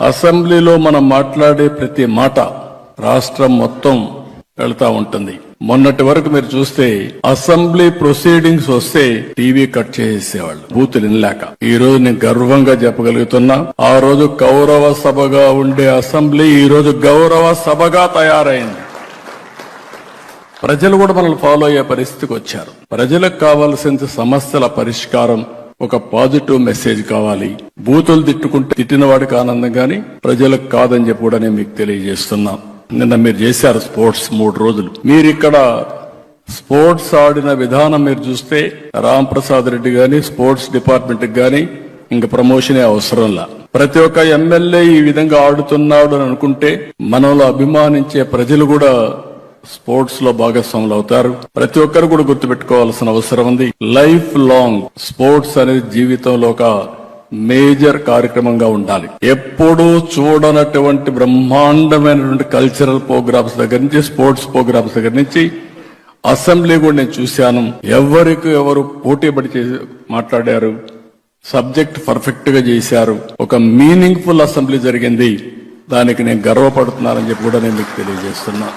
అసెంబ్లీలో మనం మాట్లాడే ప్రతి మాట రాష్ట్రం మొత్తం వెళ్తా ఉంటుంది. మొన్నటి వరకు మీరు చూస్తే అసెంబ్లీ ప్రొసీడింగ్స్ వస్తే టీవీ కట్ చేసేవాళ్ళు బూతులు వినలేక. ఈ రోజు నేను గర్వంగా చెప్పగలుగుతున్నా, ఆ రోజు గౌరవ సభగా ఉండే అసెంబ్లీ ఈ రోజు గౌరవ సభగా తయారైంది. ప్రజలు కూడా మనల్ని ఫాలో అయ్యే పరిస్థితికి వచ్చారు. ప్రజలకు కావాల్సిన సమస్యల పరిష్కారం, ఒక పాజిటివ్ మెసేజ్ కావాలి. బూతులు తిట్టిన వాడికి ఆనందం గాని ప్రజలకు కాదని చెప్పి కూడా నేను మీకు తెలియజేస్తున్నా. నిన్న మీరు చేశారు స్పోర్ట్స్ 3 రోజులు. మీరు ఇక్కడ స్పోర్ట్స్ ఆడిన విధానం మీరు చూస్తే రామ్ ప్రసాద్ రెడ్డి గాని స్పోర్ట్స్ డిపార్ట్మెంట్ గాని ఇంక ప్రమోషనే అవసరంలా. ప్రతి ఒక్క ఎమ్మెల్యే ఈ విధంగా ఆడుతున్నాడు అని అనుకుంటే మనలో అభిమానించే ప్రజలు కూడా స్పోర్ట్స్ లో భాగస్వాములు అవుతారు. ప్రతి ఒక్కరు కూడా గుర్తుపెట్టుకోవాల్సిన అవసరం ఉంది. లైఫ్ లాంగ్ స్పోర్ట్స్ అనేది జీవితంలో ఒక మేజర్ కార్యక్రమంగా ఉండాలి. ఎప్పుడూ చూడనటువంటి బ్రహ్మాండమైనటువంటి కల్చరల్ ప్రోగ్రామ్స్ దగ్గర నుంచి స్పోర్ట్స్ ప్రోగ్రామ్స్ దగ్గర నుంచి అసెంబ్లీ కూడా నేను చూశాను. ఎవరికి ఎవరు పోటీపడి మాట్లాడారు, సబ్జెక్ట్ పర్ఫెక్ట్ గా చేశారు. ఒక మీనింగ్ఫుల్ అసెంబ్లీ జరిగింది. దానికి నేను గర్వపడుతున్నానని చెప్పి కూడా నేను మీకు తెలియజేస్తున్నా.